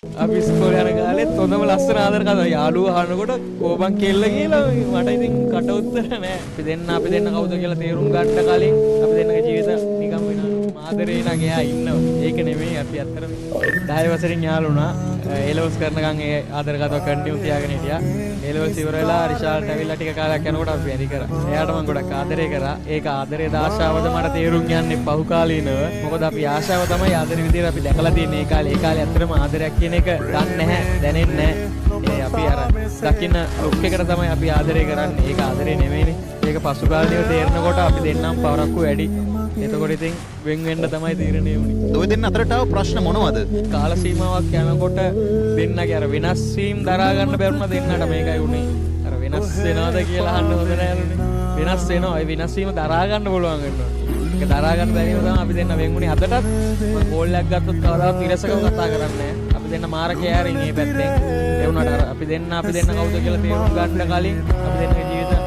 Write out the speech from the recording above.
අපි ඉස්කෝලේ යන කාලෙත් හොඳම ලස්සන ආදර කතා යාළුවෝ අහනකොට කෝපන් කෙල්ල කියලා මට ඉතින් කට උත්තර නෑ. අපි දෙන්න කවුද කියලා තේරුම් ගන්න කලින් අපි දෙන්නගේ ජීවිත නිකම් වෙන ආදරේ නං එයා ඉන්නවා. ඒක නෙමෙයි අපි අත්‍තරම 10 වසරින් යාළුණා. A-levels කරනකන් ඒ ආදර කතාව කන්ටිනියු තියාගෙන හිටියා. A-levels ඉවර වෙලා රිෂාල්ට ඇවිල්ලා ටික කාලයක් යනකොට අපි වැඩි කරා. එයාට මම ගොඩක් ආදරේ කරා. ඒක ආදරේ දාශාවද මට තේරුම් යන්නේ පහු කාලීනව. මොකද අපි ආශාව තමයි ආදරේ විදියට අපි දැකලා තියෙන්නේ. ඒ කාලේ ඇත්තටම ආදරයක් කියන එක දන්නේ නැහැ, දැනෙන්නේ නැහැ. අපි අර දකින්න ලුක් එකට තමයි අපි ආදරේ කරන්නේ. ඒක ආදරේ නෙමෙයිනේ. ඒක පසු කාලේව තේරෙනකොට අපි දෙන්නම් පවරක්කු වැඩි. එතකොට ඉතින් වෙන් වෙන්න තමයි තීරණය වුනේ. ඔය දෙන්න අතරට ආව ප්‍රශ්න මොනවද? කාල සීමාවක් යනකොට දෙන්නගේ අර වෙනස් වීම දරා ගන්න බැරුණ දෙන්නට මේකයි උනේ. අර වෙනස් වෙනවද කියලා අහන්න හොඳ නෑලුනේ. වෙනස් වෙනවා. ඒ වෙනස් වීම දරා ගන්න පුළුවන් වෙනවා. ඒක දරා ගන්න බැරි නිසා අපි දෙන්න වෙන් වුනේ. අදටත් මම කෝල් එකක් ගත්තොත් කවදාවත් ඉරසකව කතා කරන්නේ නෑ. අපි දෙන්න මාර කෑරින් මේ පැත්තෙන්. ඒ වුණාට අපි දෙන්න කවුද කියලා තේරුම් ගන්න කලින් අපි දෙන්නගේ ජීවිත